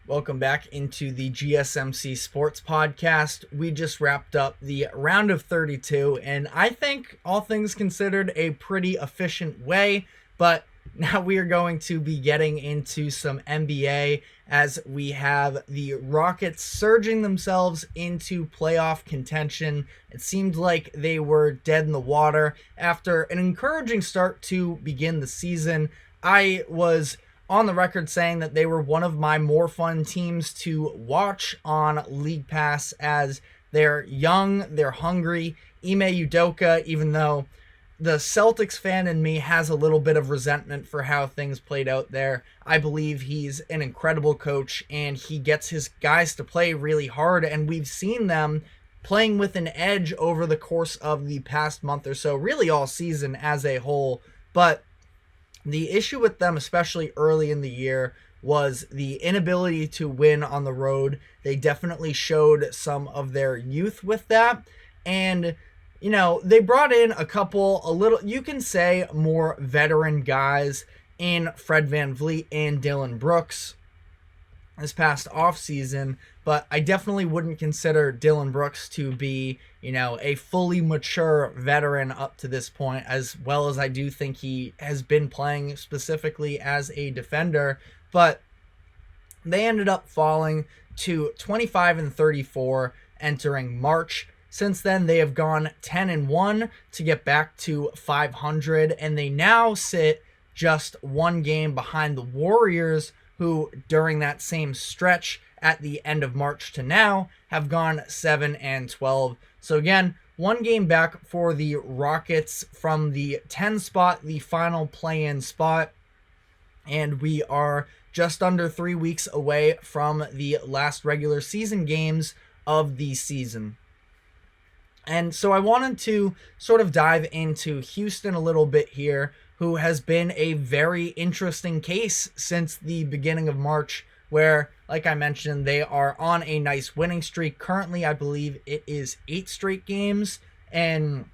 Welcome back into the GSMC Sports Podcast. We just wrapped up the round of 32, and I think, all things considered, a pretty efficient way. But now we are going to be getting into some NBA as we have the Rockets surging themselves into playoff contention. It seemed like they were dead in the water after an encouraging start to begin the season. I was on the record saying that they were one of my more fun teams to watch on League Pass, as they're young, they're hungry. Ime Udoka, even though the Celtics fan in me has a little bit of resentment for how things played out there, I believe he's an incredible coach and he gets his guys to play really hard, and we've seen them playing with an edge over the course of the past month or so, really all season as a whole. But the issue with them, especially early in the year, was the inability to win on the road. They definitely showed some of their youth with that. And, you know, they brought in you can say more veteran guys in Fred VanVleet and Dillon Brooks this past offseason, but I definitely wouldn't consider Dillon Brooks to be, a fully mature veteran up to this point, as well as I do think he has been playing specifically as a defender. But they ended up falling to 25-34 entering March. Since then, they have gone 10-1 to get back to 500, and they now sit just one game behind the Warriors, who during that same stretch at the end of March to now have gone 7-12. So again, one game back for the Rockets from the 10 spot, the final play-in spot. And we are just under 3 weeks away from the last regular season games of the season. And so I wanted to sort of dive into Houston a little bit here, who has been a very interesting case since the beginning of March, where, like I mentioned, they are on a nice winning streak. Currently, I believe it is 8 straight games. And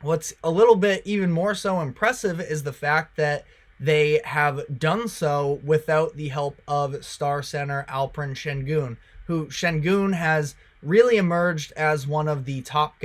what's a little bit even more so impressive is the fact that they have done so without the help of star center Alperen Sengun, who Sengun has really emerged as one of the top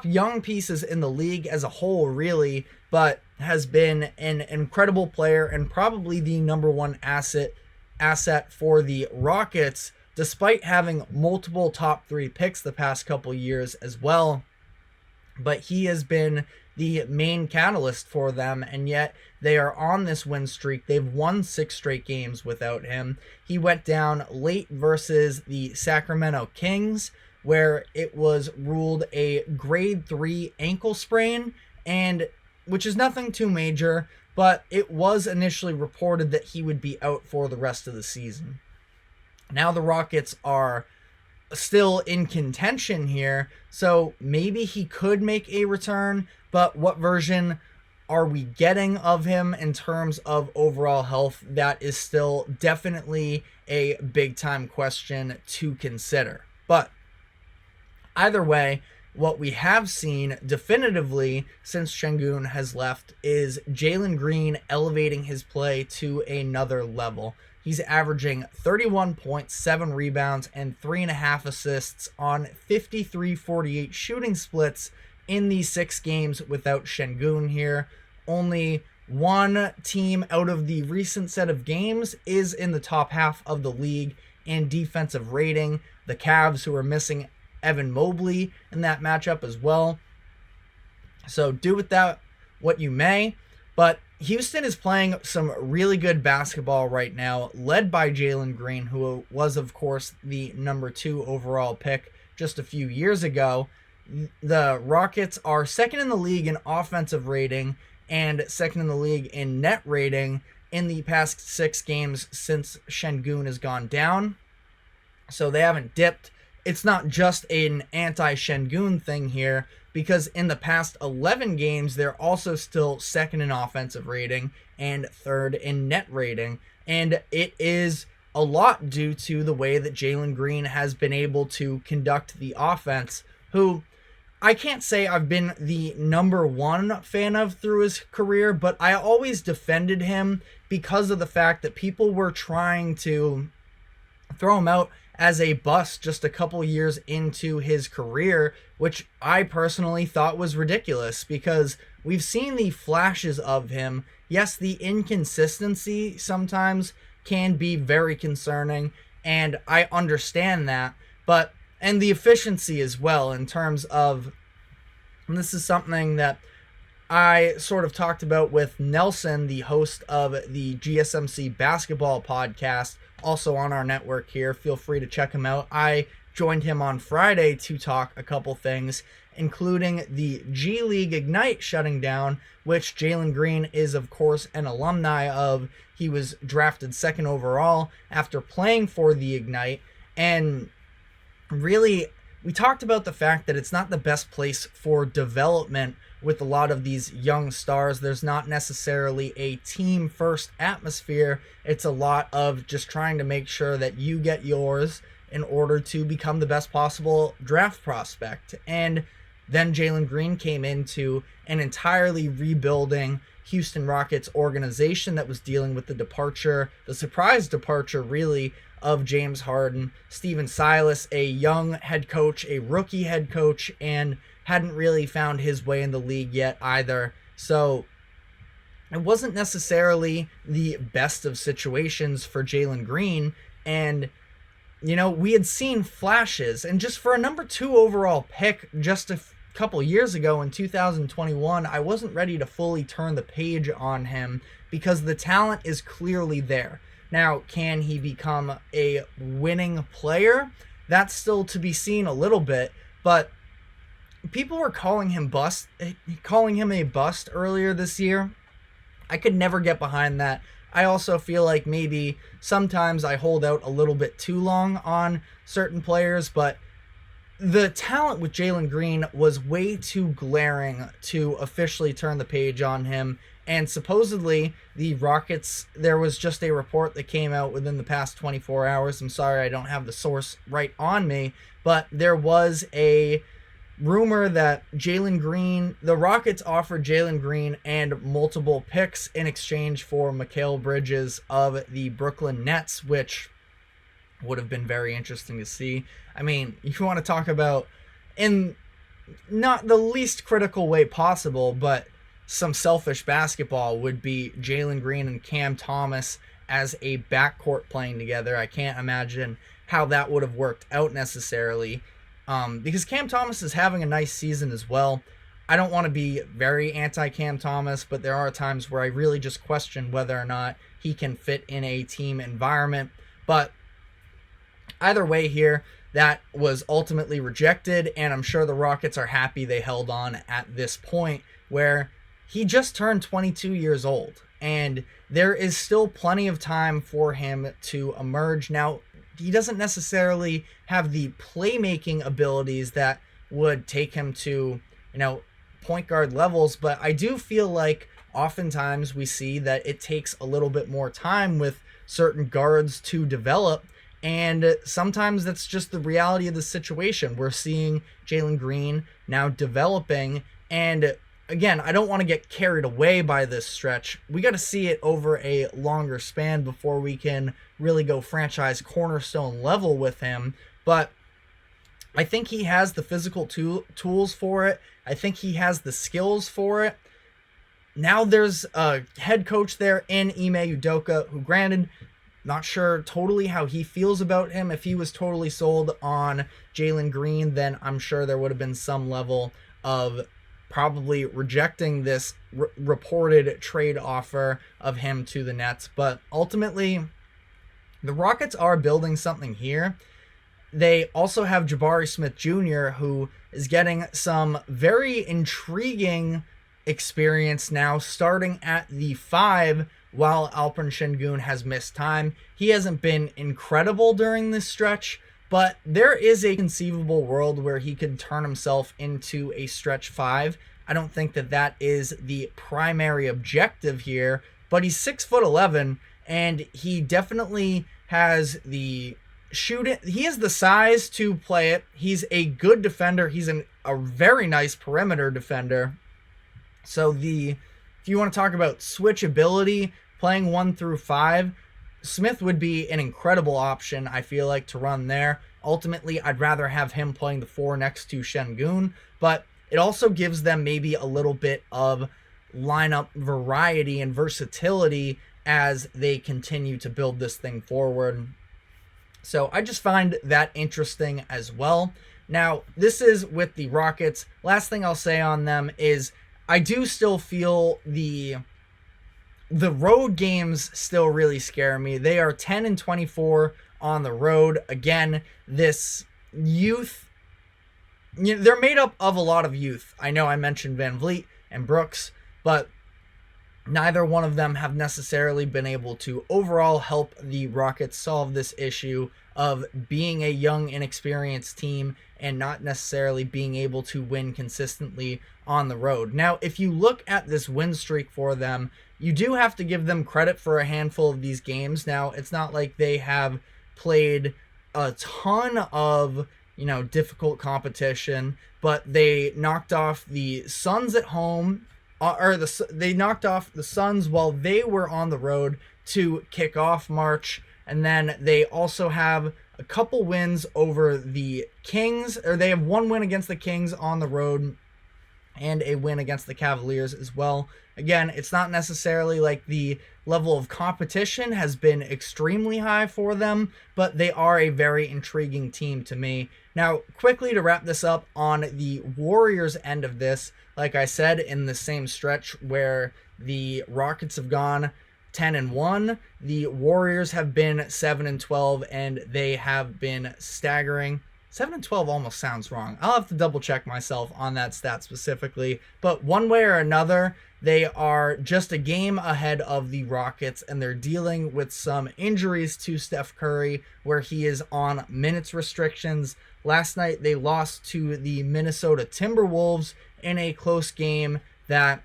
young pieces in the league as a whole, really, but has been an incredible player and probably the number one asset for the Rockets, despite having multiple top 3 picks the past couple years as well. But he has been the main catalyst for them, and yet they are on this win streak. They've won 6 straight games without him. He went down late versus the Sacramento Kings, where it was ruled a grade 3 ankle sprain, and which is nothing too major, but it was initially reported that he would be out for the rest of the season. Now the Rockets are still in contention here, so maybe he could make a return, but what version are we getting of him in terms of overall health? That is still definitely a big time question to consider. But either way, what we have seen definitively since Sengun has left is Jalen Green elevating his play to another level. He's averaging 31 points, 7 rebounds, and 3.5 assists on 53-48 shooting splits in the 6 games without Sengun here. Only one team out of the recent set of games is in the top half of the league in defensive rating. The Cavs, who are missing Evan Mobley in that matchup as well. So do with that what you may. But Houston is playing some really good basketball right now, led by Jalen Green, who was, of course, the number 2 overall pick just a few years ago. The Rockets are second in the league in offensive rating and second in the league in net rating in the past 6 games since Sengun has gone down. So they haven't dipped. It's not just an anti-Sengun thing here, because in the past 11 games, they're also still second in offensive rating and third in net rating. And it is a lot due to the way that Jalen Green has been able to conduct the offense, who I can't say I've been the number 1 fan of through his career, but I always defended him because of the fact that people were trying to throw him out as a bust just a couple years into his career, which I personally thought was ridiculous because we've seen the flashes of him. Yes, the inconsistency sometimes can be very concerning, and I understand that, and the efficiency as well in terms of, and this is something that I sort of talked about with Nelson, the host of the GSMC Basketball Podcast, also on our network here. Feel free to check him out. I joined him on Friday to talk a couple things, including the G League Ignite shutting down, which Jalen Green is, of course, an alumni of. He was drafted second overall after playing for the Ignite, and really, we talked about the fact that it's not the best place for development with a lot of these young stars. There's not necessarily a team first atmosphere. It's a lot of just trying to make sure that you get yours in order to become the best possible draft prospect. And then Jalen Green came into an entirely rebuilding Houston Rockets organization that was dealing with the surprise departure really, of James Harden, Steven Silas, a young head coach, a rookie head coach, and hadn't really found his way in the league yet either. So it wasn't necessarily the best of situations for Jalen Green. And, we had seen flashes. And just for a number 2 overall pick just a couple years ago in 2021, I wasn't ready to fully turn the page on him because the talent is clearly there. Now, can he become a winning player? That's still to be seen a little bit, but people were calling him a bust earlier this year. I could never get behind that. I also feel like maybe sometimes I hold out a little bit too long on certain players, but the talent with Jalen Green was way too glaring to officially turn the page on him. And supposedly the Rockets, there was just a report that came out within the past 24 hours. I'm sorry, I don't have the source right on me, but there was a rumor that the Rockets offered Jalen Green and multiple picks in exchange for Mikal Bridges of the Brooklyn Nets, which would have been very interesting to see. I mean, if you want to talk about, in not the least critical way possible, but some selfish basketball, would be Jalen Green and Cam Thomas as a backcourt playing together. I can't imagine how that would have worked out necessarily, because Cam Thomas is having a nice season as well. I don't want to be very anti-Cam Thomas, but there are times where I really just question whether or not he can fit in a team environment. But either way here, that was ultimately rejected, and I'm sure the Rockets are happy they held on at this point where he just turned 22 years old, and there is still plenty of time for him to emerge. Now, he doesn't necessarily have the playmaking abilities that would take him to, point guard levels, but I do feel like oftentimes we see that it takes a little bit more time with certain guards to develop, and sometimes that's just the reality of the situation. We're seeing Jalen Green now developing, and again, I don't want to get carried away by this stretch. We got to see it over a longer span before we can really go franchise cornerstone level with him. But I think he has the physical tools for it. I think he has the skills for it. Now there's a head coach there in Ime Udoka, who, granted, not sure totally how he feels about him. If he was totally sold on Jalen Green, then I'm sure there would have been some level of probably rejecting this reported trade offer of him to the Nets. But ultimately, the Rockets are building something here. They also have Jabari Smith Jr., who is getting some very intriguing experience now, starting at the 5, while Alperen Sengun has missed time. He hasn't been incredible during this stretch, but there is a conceivable world where he could turn himself into a stretch 5. I don't think that is the primary objective here, but he's 6'11", and he definitely has the shooting. He has the size to play it. He's a good defender. He's a very nice perimeter defender. So if you want to talk about switchability, playing 1 through 5, Smith would be an incredible option, I feel like, to run there. Ultimately, I'd rather have him playing the 4 next to Sengun, but it also gives them maybe a little bit of lineup variety and versatility as they continue to build this thing forward. So I just find that interesting as well. Now, this is with the Rockets. Last thing I'll say on them is I do still feel the road games still really scare me. They are 10-24 on the road. Again, this youth, they're made up of a lot of youth. I know I mentioned Van Vliet and Brooks, but neither one of them have necessarily been able to overall help the Rockets solve this issue of being a young, inexperienced team and not necessarily being able to win consistently on the road. Now, if you look at this win streak for them, you do have to give them credit for a handful of these games. Now, it's not like they have played a ton of, difficult competition, but they knocked off the Suns at home, they knocked off the Suns while they were on the road to kick off March, and then they also have a couple wins over the Kings, or they have one win against the Kings on the road and a win against the Cavaliers as well. Again, it's not necessarily like the level of competition has been extremely high for them, but they are a very intriguing team to me. Now, quickly to wrap this up on the Warriors end of this, like I said, in the same stretch where the Rockets have gone 10-1, the Warriors have been 7-12, and they have been staggering. 7-12 almost sounds wrong. I'll have to double check myself on that stat specifically, but one way or another, they are just a game ahead of the Rockets, and they're dealing with some injuries to Steph Curry, where he is on minutes restrictions. Last night, they lost to the Minnesota Timberwolves in a close game that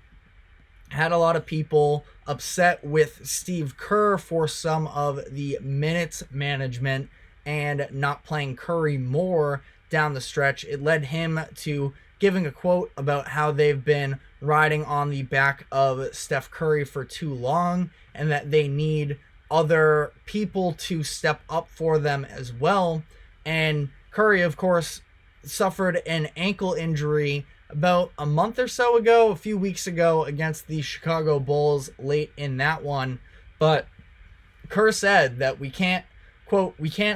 had a lot of people upset with Steve Kerr for some of the minutes management and not playing Curry more down the stretch. It led him to giving a quote about how they've been riding on the back of Steph Curry for too long and that they need other people to step up for them as well. And Curry, of course, suffered an ankle injury about a month or so ago, a few weeks ago, against the Chicago Bulls late in that one. But Kerr said that we can't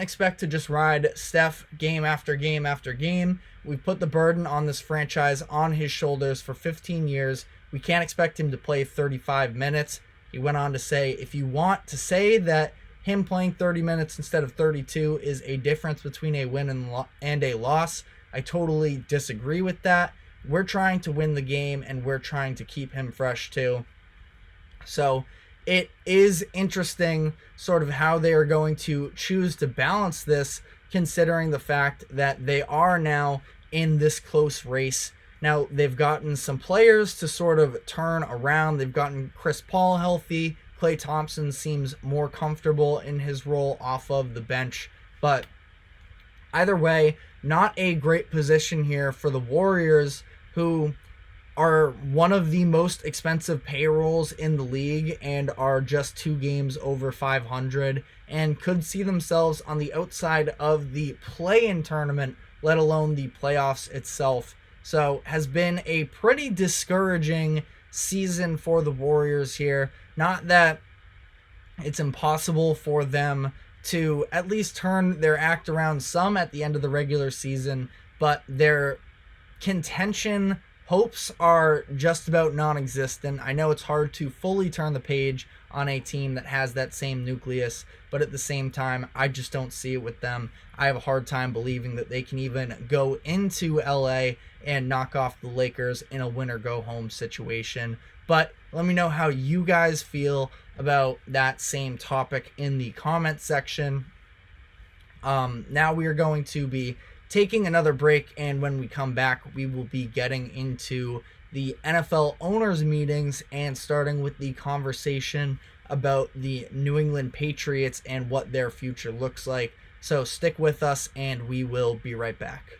expect to just ride Steph game after game after game. We've put the burden on this franchise on his shoulders for 15 years. We can't expect him to play 35 minutes. He went on to say, if you want to say that him playing 30 minutes instead of 32 is a difference between a win and a loss, I totally disagree with that. We're trying to win the game, and we're trying to keep him fresh too. So it is interesting sort of how they are going to choose to balance this, considering the fact that they are now in this close race. Now, they've gotten some players to sort of turn around. They've gotten Chris Paul healthy. Klay Thompson seems more comfortable in his role off of the bench. But either way, not a great position here for the Warriors, who are one of the most expensive payrolls in the league and are just 2 games over 500 and could see themselves on the outside of the play-in tournament, let alone the playoffs itself. So has been a pretty discouraging season for the Warriors here. Not that it's impossible for them to at least turn their act around some at the end of the regular season, but their contention hopes are just about non-existent. I know it's hard to fully turn the page on a team that has that same nucleus, but at the same time, I just don't see it with them. I have a hard time believing that they can even go into LA and knock off the Lakers in a win-or-go-home situation. But let me know how you guys feel about that same topic in the comment section. Now we are going to be taking another break, and when we come back, we will be getting into the NFL owners meetings and starting with the conversation about the New England Patriots and what their future looks like. So stick with us, and we will be right back.